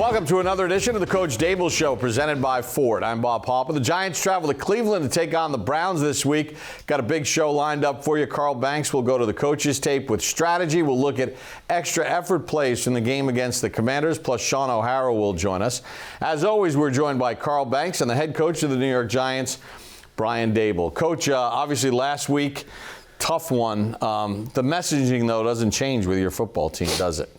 Welcome to another edition of the Coach Daboll Show, presented by Ford. I'm Bob Papa. The Giants travel to Cleveland to take on the Browns this week. Got a big show lined up for you. Carl Banks will go to the coach's tape with strategy. We'll look at extra effort plays from the game against the Commanders, plus Sean O'Hara will join us. As always, we're joined by Carl Banks and the head coach of the New York Giants, Brian Daboll. Coach, obviously last week, tough one. The messaging, though, doesn't change with your football team, does it?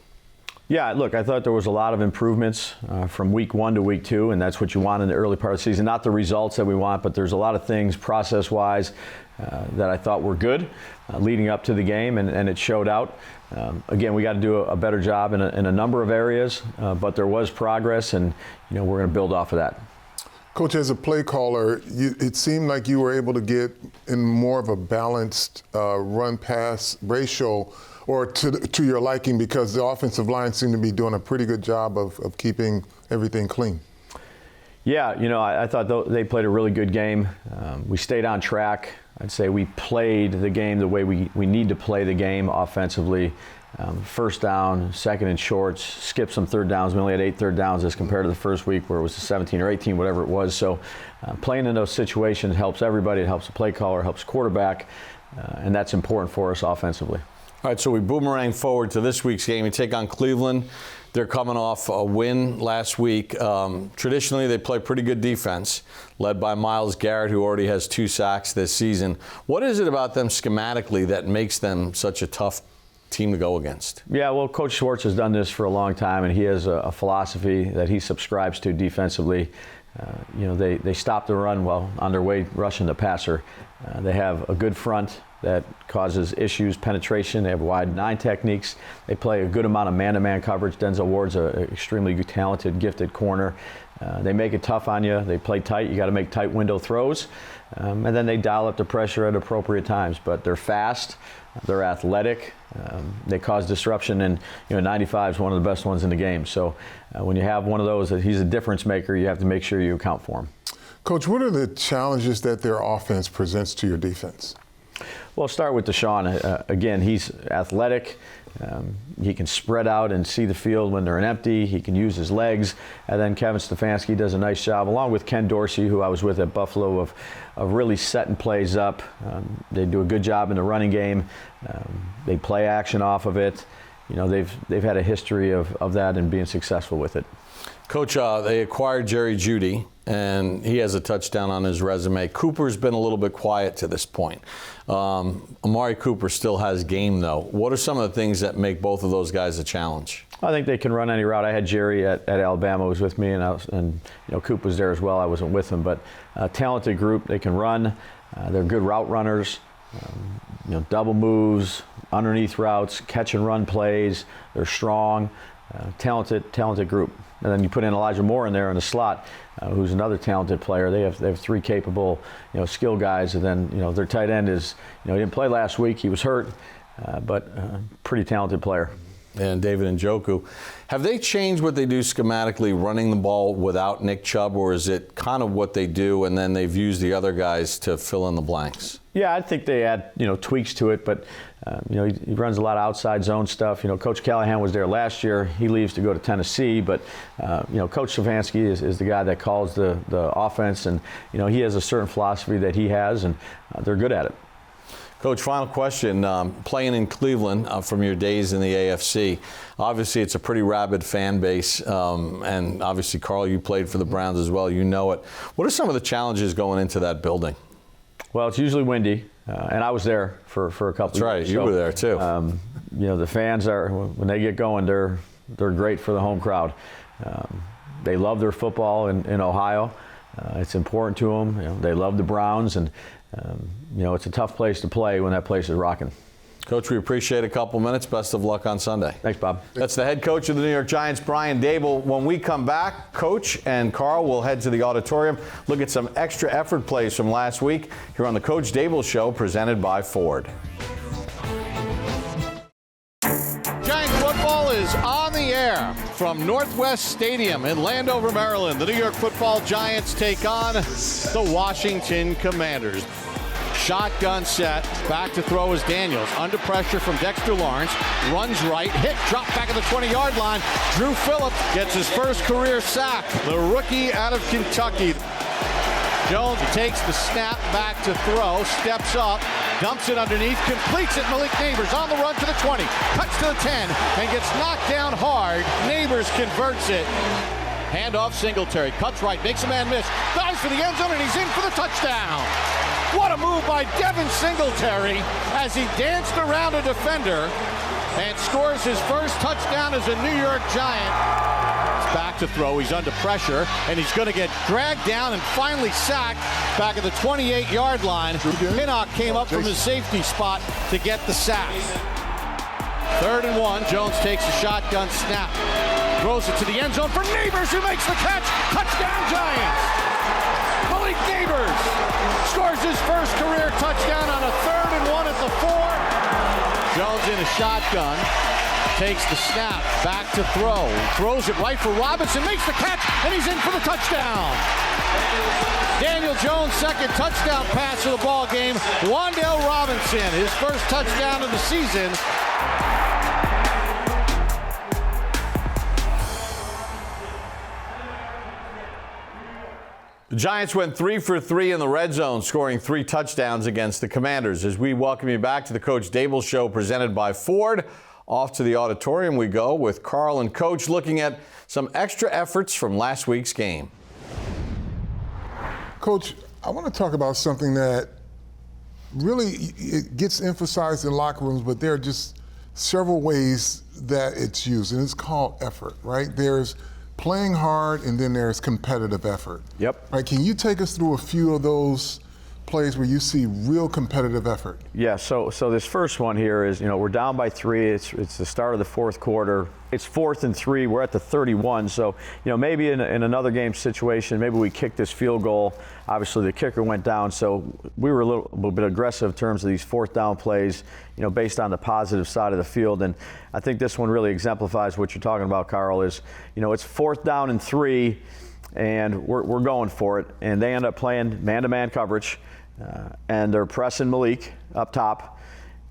Yeah, look, I thought there was a lot of improvements from week 1 to week 2, and that's what you want in the early part of the season. Not the results that we want, but there's a lot of things process-wise that I thought were good leading up to the game, and it showed out. Again, we got to do a better job in a number of areas, but there was progress, and we're going to build off of that. Coach, as a play caller, it seemed like you were able to get in more of a balanced run-pass ratio, or to your liking, because the offensive line seemed to be doing a pretty good job of keeping everything clean. Yeah, I thought they played a really good game. We stayed on track. I'd say we played the game the way we need to play the game offensively. First down, second and shorts, skipped some third downs. We only had 8 third downs as compared to the first week where it was 17 or 18, whatever it was. So playing in those situations helps everybody. It helps the play caller, helps quarterback, and that's important for us offensively. All right, so we boomerang forward to this week's game. We take on Cleveland. They're coming off a win last week. Traditionally, they play pretty good defense, led by Myles Garrett, who already has 2 sacks this season. What is it about them schematically that makes them such a tough team to go against? Yeah, well, Coach Schwartz has done this for a long time, and he has a philosophy that he subscribes to defensively. They stop the run while on their way rushing the passer. They have a good front that causes issues, penetration. They have wide 9 techniques. They play a good amount of man-to-man coverage. Denzel Ward's an extremely talented, gifted corner. They make it tough on you. They play tight. You got to make tight window throws. And then they dial up the pressure at appropriate times. But they're fast. They're athletic. They cause disruption. And 95 is one of the best ones in the game. So when you have one of those, he's a difference maker, you have to make sure you account for him. Coach, what are the challenges that their offense presents to your defense? Well, start with Deshaun. Again, he's athletic. He can spread out and see the field when they're empty. He can use his legs. And then Kevin Stefanski does a nice job, along with Ken Dorsey, who I was with at Buffalo, of really setting plays up. They do a good job in the running game. They play action off of it. They've had a history of that and being successful with it. Coach, they acquired Jerry Jeudy, and he has a touchdown on his resume. Cooper's been a little bit quiet to this point. Amari Cooper still has game, though. What are some of the things that make both of those guys a challenge? I think they can run any route. I had Jerry at Alabama, was with me, and Coop was there as well. I wasn't with him, but a talented group. They can run. They're good route runners. Double moves, underneath routes, catch and run plays. They're strong, talented group. And then you put in Elijah Moore in there in the slot, who's another talented player. They have 3 capable, skill guys. And then, their tight end is, he didn't play last week. He was hurt, but pretty talented player. And David Njoku. Have they changed what they do schematically, running the ball without Nick Chubb, or is it kind of what they do and then they've used the other guys to fill in the blanks? Yeah, I think they add, tweaks to it, but, he runs a lot of outside zone stuff. Coach Callahan was there last year. He leaves to go to Tennessee, but, Coach Stefanski is the guy that calls the offense, and, he has a certain philosophy that he has, and they're good at it. Coach, final question. Playing in Cleveland from your days in the AFC, obviously it's a pretty rabid fan base, and obviously, Carl, you played for the Browns as well. You know it. What are some of the challenges going into that building? Well, it's usually windy, and I was there for a couple of years. That's right. You were there, too. The fans when they get going, they're great for the home crowd. They love their football in Ohio. It's important to them. They love the Browns, and it's a tough place to play when that place is rocking. Coach, we appreciate a couple minutes. Best of luck on Sunday. Thanks, Bob. That's the head coach of the New York Giants, Brian Daboll. When we come back, Coach and Carl will head to the auditorium, look at some extra effort plays from last week here on the Coach Daboll Show, presented by Ford. Giants football is on the air from Northwest Stadium in Landover, Maryland. The New York Football Giants take on the Washington Commanders. Shotgun set, back to throw is Daniels. Under pressure from Dexter Lawrence, runs right, hit, drop back at the 20-yard line. Dru Phillips gets his first career sack. The rookie out of Kentucky. Jones takes the snap back to throw, steps up, dumps it underneath, completes it. Malik Neighbors on the run to the 20, cuts to the 10, and gets knocked down hard. Neighbors converts it. Handoff Singletary, cuts right, makes a man miss, dives for the end zone, and he's in for the touchdown. What a move by Devin Singletary as he danced around a defender and scores his first touchdown as a New York Giant. Back to throw, he's under pressure, and he's going to get dragged down and finally sacked back at the 28-yard line. Pinnock came up from his safety spot to get the sack. 3rd and 1, Jones takes a shotgun snap, throws it to the end zone for Neighbors, who makes the catch. Touchdown Giants! Malik Neighbors scores his first career touchdown on a 3rd and 1 at the 4. Jones in a shotgun. Takes the snap, back to throw, throws it right for Robinson, makes the catch, and he's in for the touchdown. Daniel Jones' second touchdown pass of the ball game. Wan'Dale Robinson, his first touchdown of the season. The Giants went 3 for 3 in the red zone, scoring 3 touchdowns against the Commanders. As we welcome you back to the Coach Daboll Show presented by Ford. Off to the auditorium we go with Carl and Coach looking at some extra efforts from last week's game. Coach, I want to talk about something that really it gets emphasized in locker rooms, but there are just several ways that it's used, and it's called effort, right? There's playing hard, and then there's competitive effort. Yep. Right? Can you take us through a few of those plays where you see real competitive effort? Yeah, so this first one here is, we're down by 3. It's the start of the 4th quarter. It's 4th and 3. We're at the 31. So, maybe in another game situation, maybe we kick this field goal. Obviously, the kicker went down, so we were a little bit aggressive in terms of these 4th down plays, based on the positive side of the field. And I think this one really exemplifies what you're talking about, Carl, is, it's 4th down and 3, and we're going for it. And they end up playing man-to-man coverage. And they're pressing Malik up top,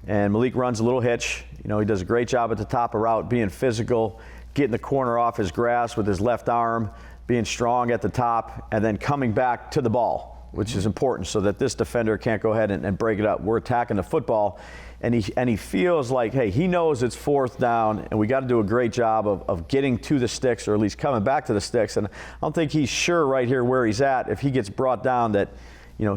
and Malik runs a little hitch. He does a great job at the top of route, being physical, getting the corner off his grasp with his left arm, being strong at the top, and then coming back to the ball, which is important so that this defender can't go ahead and break it up. We're attacking the football, and he feels like, hey, he knows it's 4th down, and we got to do a great job of getting to the sticks, or at least coming back to the sticks. And I don't think he's sure right here where he's at if he gets brought down that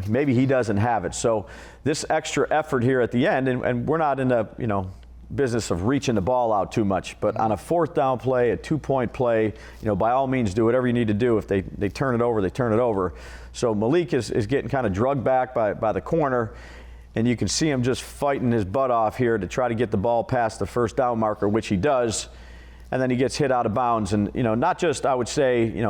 maybe he doesn't have it. So this extra effort here at the end, and we're not in the, business of reaching the ball out too much, but on a 4th down play, a 2-point play, by all means do whatever you need to do. If they turn it over, they turn it over. So Malik is getting kind of drugged back by the corner, and you can see him just fighting his butt off here to try to get the ball past the 1st down marker, which he does, and then he gets hit out of bounds. And, not just, I would say,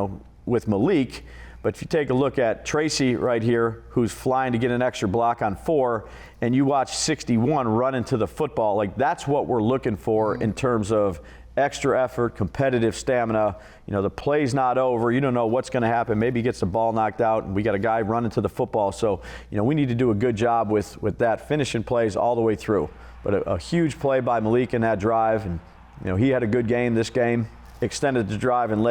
with Malik, but if you take a look at Tracy right here, who's flying to get an extra block on 4, and you watch 61 run into the football, like that's what we're looking for in terms of extra effort, competitive stamina. The play's not over. You don't know what's going to happen. Maybe he gets the ball knocked out, and we got a guy running to the football. So, we need to do a good job with that, finishing plays all the way through. But a huge play by Malik in that drive, and, he had a good game this game. Extended the drive and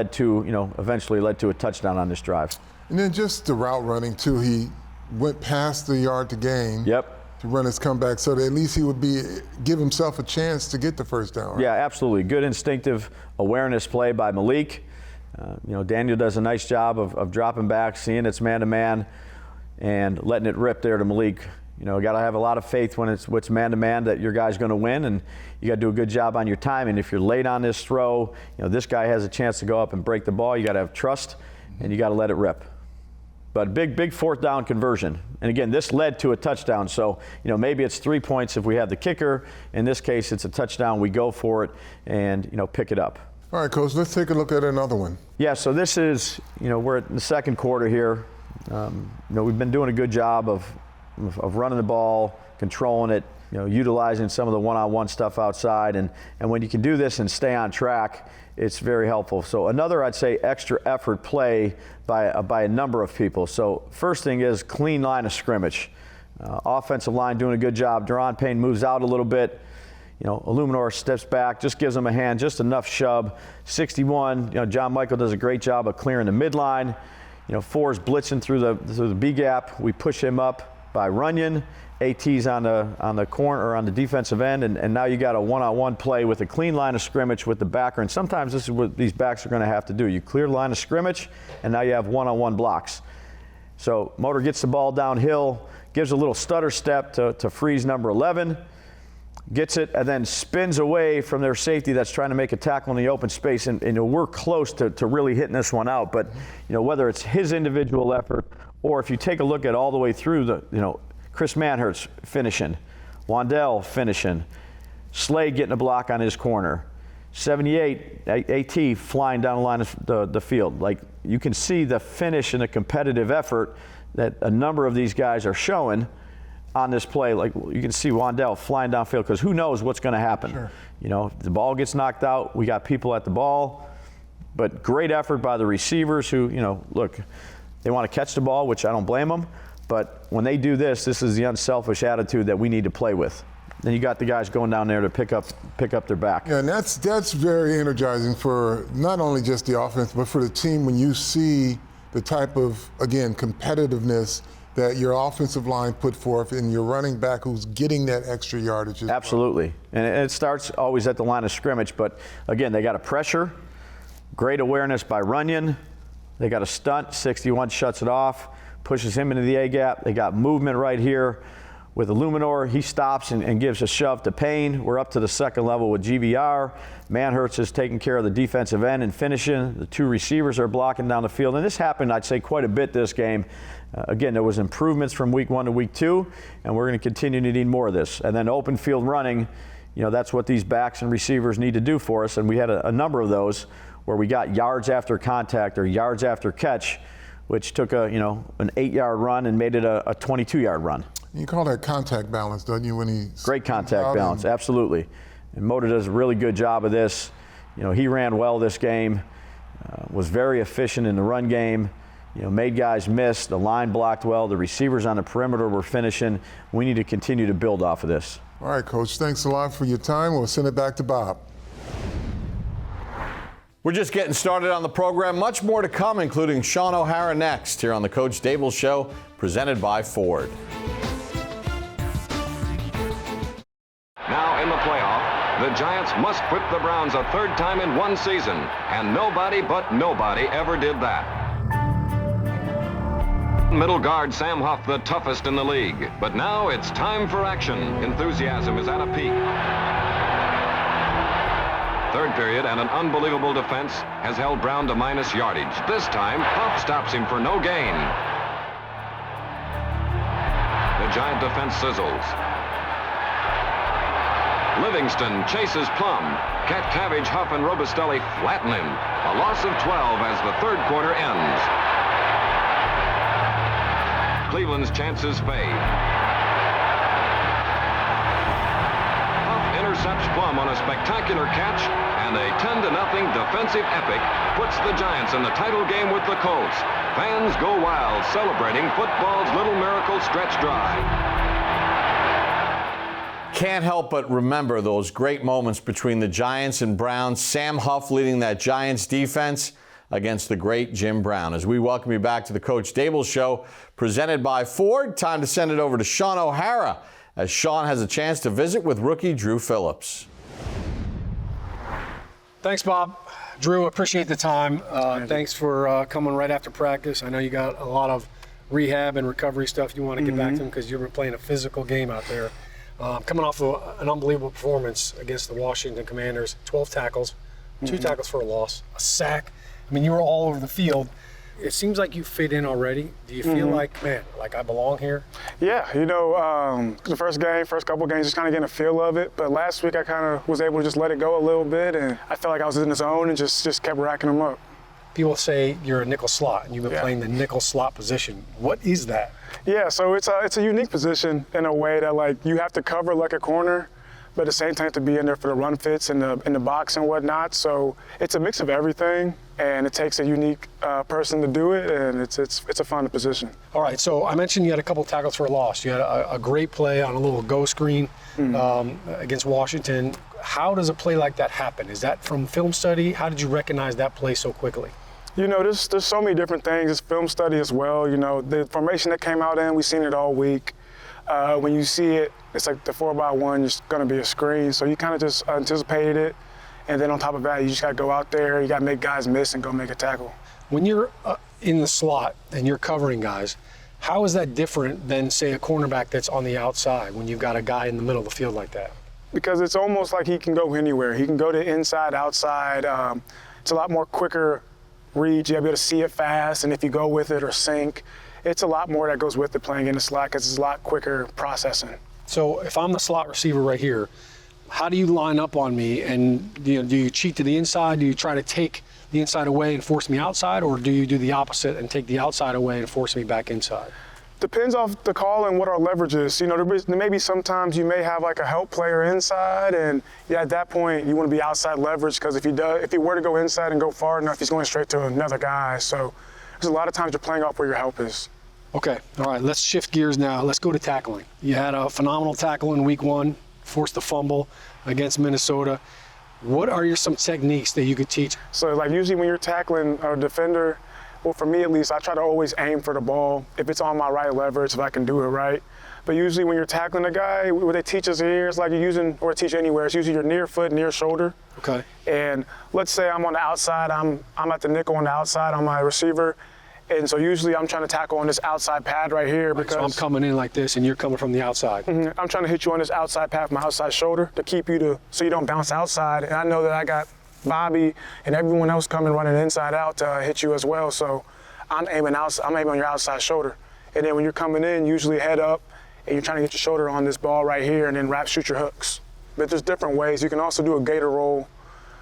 eventually led to a touchdown on this drive. And then just the route running too. He went past the yard to gain. Yep. To run his comeback, so that at least he would give himself a chance to get the 1st down. Right? Yeah, absolutely. Good instinctive awareness play by Malik. Daniel does a nice job of dropping back, seeing it's man-to-man, and letting it rip there to Malik. Got to have a lot of faith when it's man-to-man that your guy's going to win, and you got to do a good job on your timing. If you're late on this throw, this guy has a chance to go up and break the ball. You got to have trust, and you got to let it rip. But big 4th down conversion. And again, this led to a touchdown. So, maybe it's 3 points if we have the kicker. In this case, it's a touchdown. We go for it and, pick it up. All right, Coach, let's take a look at another one. Yeah, so this is, we're in the 2nd quarter here. We've been doing a good job of running the ball, controlling it, utilizing some of the one-on-one stuff outside. And when you can do this and stay on track, it's very helpful. So another, I'd say, extra effort play by a number of people. So first thing is clean line of scrimmage. Offensive line doing a good job. Deron Payne moves out a little bit. Illuminor steps back, just gives him a hand, just enough shove. 61, John Michael does a great job of clearing the midline. Four's blitzing through the B gap. We push him up by Runyon. AT's on the corner or on the defensive end, and now you got a one-on-one play with a clean line of scrimmage with the backer. And sometimes this is what these backs are going to have to do. You clear the line of scrimmage, and now you have one-on-one blocks. So Motor gets the ball downhill, gives a little stutter step to freeze number 11. Gets it and then spins away from their safety that's trying to make a tackle in the open space. And we're close to really hitting this one out. But, whether it's his individual effort or if you take a look at all the way through Chris Manhertz finishing, Wandell finishing, Slade getting a block on his corner, 78, AT flying down the line of the field. Like, you can see the finish and the competitive effort that a number of these guys are showing on this play. Like, you can see Wandell flying downfield because who knows what's going to happen. Sure. If the ball gets knocked out, we got people at the ball. But great effort by the receivers who, look, they want to catch the ball, which I don't blame them. But when they do this is the unselfish attitude that we need to play with. Then you got the guys going down there to pick up their back. Yeah, and that's very energizing for not only just the offense, but for the team when you see the type of, again, competitiveness that your offensive line put forth and your running back who's getting that extra yardage. Absolutely. And it starts always at the line of scrimmage. But, again, they got a pressure, great awareness by Runyon. They got a stunt, 61 shuts it off, pushes him into the A-gap. They got movement right here with Illuminor. He stops and gives a shove to Payne. We're up to the second level with GVR. Manhertz is taking care of the defensive end and finishing. The two receivers are blocking down the field. And this happened, I'd say, quite a bit this game. Again, there was improvements from week 1 to week 2, and we're going to continue to need more of this. And then open field running, that's what these backs and receivers need to do for us. And we had a number of those where we got yards after contact or yards after catch, which took an 8-yard run and made it a 22-yard run. You call that contact balance, don't you? Great contact balance, absolutely. And Motor does a really good job of this. He ran well this game, was very efficient in the run game. Made guys miss. The line blocked well. The receivers on the perimeter were finishing. We need to continue to build off of this. All right, Coach. Thanks a lot for your time. We'll send it back to Bob. We're just getting started on the program. Much more to come, including Sean O'Hara next here on the Coach Daboll Show, presented by Ford. Now in the playoff, the Giants must whip the Browns a third time in one season, and nobody but nobody ever did that. Middle guard Sam Huff, the toughest in the league. But now it's time for action. Enthusiasm is at a peak. Third period, and an unbelievable defense has held Brown to minus yardage. This time, Huff stops him for no gain. The Giant defense sizzles. Livingston chases Plum. Cabbage, Huff, and Robustelli flatten him. A loss of 12 as the third quarter ends. Cleveland's chances fade. Huff intercepts Plum on a spectacular catch, and a 10-0 defensive epic puts the Giants in the title game with the Colts. Fans go wild celebrating football's little miracle stretch drive. Can't help but remember those great moments between the Giants and Browns. Sam Huff leading that Giants defense against the great Jim Brown. As we welcome you back to the Coach Daboll Show, presented by Ford, time to send it over to Sean O'Hara as Sean has a chance to visit with rookie Dru Phillips. Thanks, Bob. Dru, appreciate the time. Thanks for coming right after practice. I know you got a lot of rehab and recovery stuff you want to get back to them because you've been playing a physical game out there. Coming off of an unbelievable performance against the Washington Commanders, 12 tackles, 2 tackles for a loss, a sack. I mean, you were all over the field. It seems like you fit in already. Do you feel like, man, like I belong here? Yeah, the first couple games, just kind of getting a feel of it. But last week I kind of was able to just let it go a little bit, and I felt like I was in the zone and just kept racking them up. People say you're a nickel slot, and you've been playing the nickel slot position. What is that? Yeah, so it's a unique position in a way that, like, you have to cover like a corner, but at the same time to be in there for the run fits and the box and whatnot. So it's a mix of everything. and it takes a unique person to do it, and it's a fun position. All right, so I mentioned you had a couple tackles for a loss. You had a great play on a little go screen against Washington. How does a play like that happen? Is that from film study? How did you recognize that play so quickly? You know, there's so many different things. It's film study as well. You know, the formation that came out in, we've seen it all week. When you see it, it's like the 4x1 is going to be a screen. So you kind of just anticipated it. And then on top of that, you just got to go out there. You got to make guys miss and go make a tackle. When you're in the slot and you're covering guys, how is that different than, say, a cornerback that's on the outside when you've got a guy in the middle of the field like that? Because it's almost like he can go anywhere. He can go to inside, outside. It's a lot more quicker read. You got to be able to see it fast. And if you go with it or sink, it's a lot more that goes with it playing in the slot because it's a lot quicker processing. So if I'm the slot receiver right here, how do you line up on me? And do you cheat to the inside? Do you try to take the inside away and force me outside? Or do you do the opposite and take the outside away and force me back inside? Depends off the call and what our leverage is. You know, there may be sometimes you may have like a help player inside, and yeah, at that point you want to be outside leverage because if he were to go inside and go far enough, he's going straight to another guy. So there's a lot of times you're playing off where your help is. Okay, all right, let's shift gears now. Let's go to tackling. You had a phenomenal tackle in week 1, forced the fumble against Minnesota. What are some techniques that you could teach? So like usually when you're tackling a defender, well, for me at least, I try to always aim for the ball if it's on my right leverage, if I can do it right. But usually when you're tackling a guy, what they teach us here is like you're using, or teach anywhere, it's usually your near foot, near shoulder. Okay. And let's say I'm on the outside, I'm at the nickel on the outside on my receiver. And so usually I'm trying to tackle on this outside pad right here because so I'm coming in like this and you're coming from the outside. I'm trying to hit you on this outside pad from my outside shoulder to keep you so you don't bounce outside. And I know that I got Bobby and everyone else coming running inside out to hit you as well. So I'm aiming on your outside shoulder. And then when you're coming in, usually head up and you're trying to get your shoulder on this ball right here and then shoot your hooks. But there's different ways. You can also do a gator roll,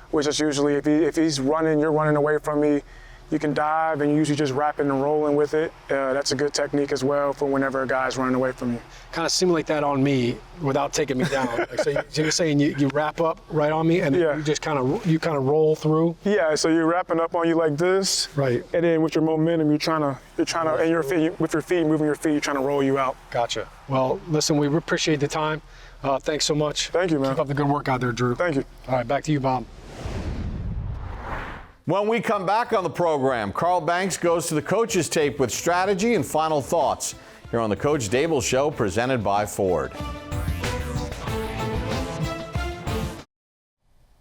which is usually if he's running, you're running away from me. You can dive and usually just wrapping and rolling with it. That's a good technique as well for whenever a guy's running away from you. Kind of simulate that on me without taking me down. So you're saying you wrap up right on me and yeah. you just kind of roll through. Yeah, so you're wrapping up on you like this. Right. And then with your momentum, you're trying to, and your feet, with your feet, moving your feet, you're trying to roll you out. Gotcha. Well, listen, we appreciate the time. Thanks so much. Thank you, man. Keep up the good work out there, Dru. Thank you. All right, back to you, Bob. When we come back on the program, Carl Banks goes to the coach's tape with strategy and final thoughts here on the Coach Daboll Show presented by Ford.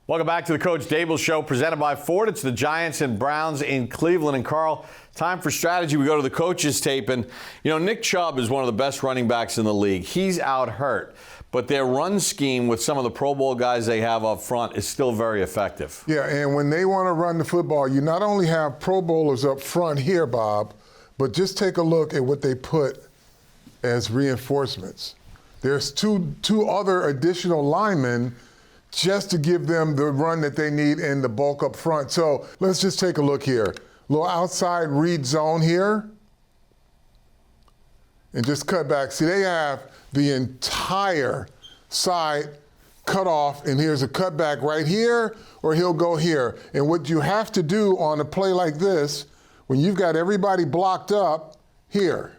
Welcome back to the Coach Daboll Show presented by Ford. It's the Giants and Browns in Cleveland. And Carl, time for strategy. We go to the coach's tape. And, you know, Nick Chubb is one of the best running backs in the league. He's out hurt. But their run scheme with some of the Pro Bowl guys they have up front is still very effective. Yeah, and when they want to run the football, you not only have Pro Bowlers up front here, Bob, but just take a look at what they put as reinforcements. There's two other additional linemen just to give them the run that they need and the bulk up front. So let's just take a look here. Little outside read zone here. And just cut back. See, they have the entire side cut off, and here's a cutback right here, or he'll go here. And what you have to do on a play like this, when you've got everybody blocked up here,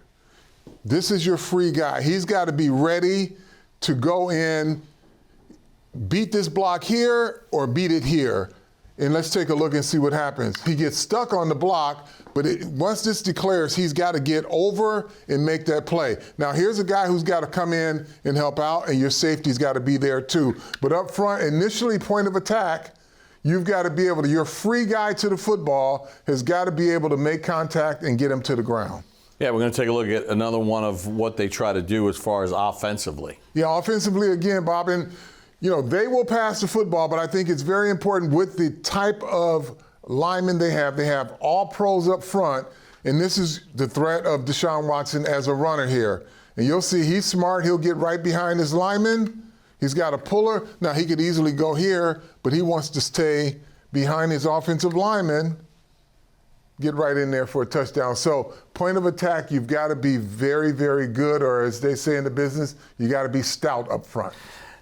this is your free guy. He's got to be ready to go in, beat this block here or beat it here. And let's take a look and see what happens. He gets stuck on the block, but once this declares, he's got to get over and make that play. Now, here's a guy who's got to come in and help out, and your safety's got to be there too. But up front, initially, point of attack, you've got to be able to, your free guy to the football has got to be able to make contact and get him to the ground. Yeah, we're going to take a look at another one of what they try to do as far as offensively. Yeah, offensively, again, Bob, and you know, they will pass the football, but I think it's very important with the type of linemen they have. They have all pros up front, and this is the threat of Deshaun Watson as a runner here. And you'll see he's smart. He'll get right behind his lineman. He's got a puller. Now, he could easily go here, but he wants to stay behind his offensive lineman, get right in there for a touchdown. So point of attack, you've got to be very, very good, or as they say in the business, you got to be stout up front.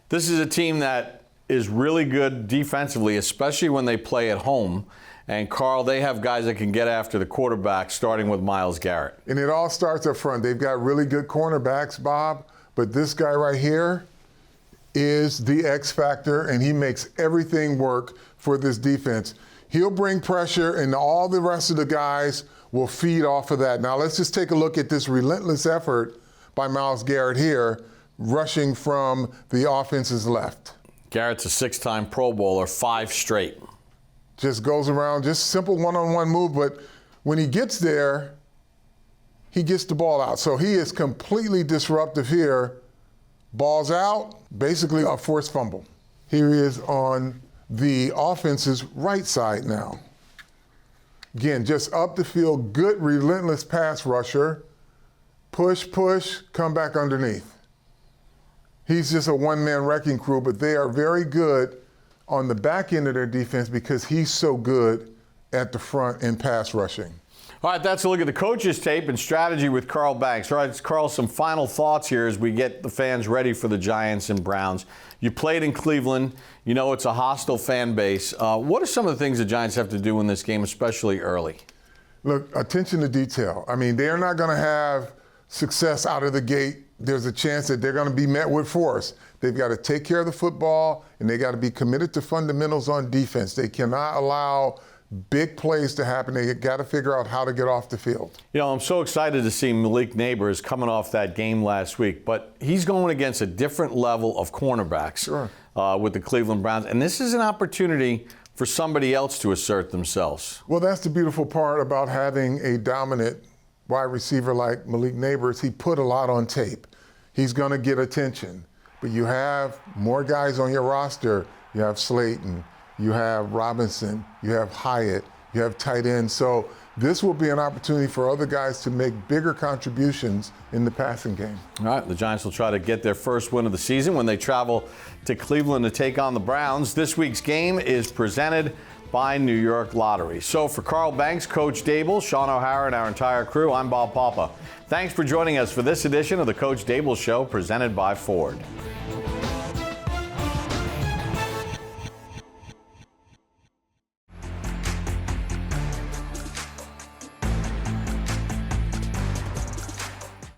This is a team that is really good defensively, especially when they play at home. And Carl, they have guys that can get after the quarterback, starting with Myles Garrett. And it all starts up front. They've got really good cornerbacks, Bob, but this guy right here is the X factor, and he makes everything work for this defense. He'll bring pressure, and all the rest of the guys will feed off of that. Now let's just take a look at this relentless effort by Myles Garrett here, rushing from the offense's left. Garrett's a 6-time Pro Bowler, 5 straight. Just goes around, just simple one-on-one move, but when he gets there, he gets the ball out. So he is completely disruptive here. Ball's out, basically a forced fumble. Here he is on the offense's right side now. Again, just up the field, good relentless pass rusher. Push, push, come back underneath. He's just a one-man wrecking crew, but they are very good on the back end of their defense because he's so good at the front in pass rushing. All right, that's a look at the coaches' tape and strategy with Carl Banks. All right, Carl, some final thoughts here as we get the fans ready for the Giants and Browns. You played in Cleveland. You know it's a hostile fan base. What are some of the things the Giants have to do in this game, especially early? Look, attention to detail. I mean, they're not going to have success out of the gate. There's a chance that they're going to be met with force. They've got to take care of the football, and they got to be committed to fundamentals on defense. They cannot allow big plays to happen. They got to figure out how to get off the field. You know, I'm so excited to see Malik Neighbors coming off that game last week, but he's going against a different level of cornerbacks with the Cleveland Browns, and this is an opportunity for somebody else to assert themselves. Well, that's the beautiful part about having a dominant wide receiver like Malik Neighbors. He put a lot on tape. He's going to get attention. But you have more guys on your roster. You have Slayton, you have Robinson, you have Hyatt, you have tight ends. So this will be an opportunity for other guys to make bigger contributions in the passing game. All right, the Giants will try to get their first win of the season when they travel to Cleveland to take on the Browns. This week's game is presented by New York Lottery. So for Carl Banks, Coach Daboll, Sean O'Hara, and our entire crew, I'm Bob Papa. Thanks for joining us for this edition of the Coach Daboll Show presented by Ford.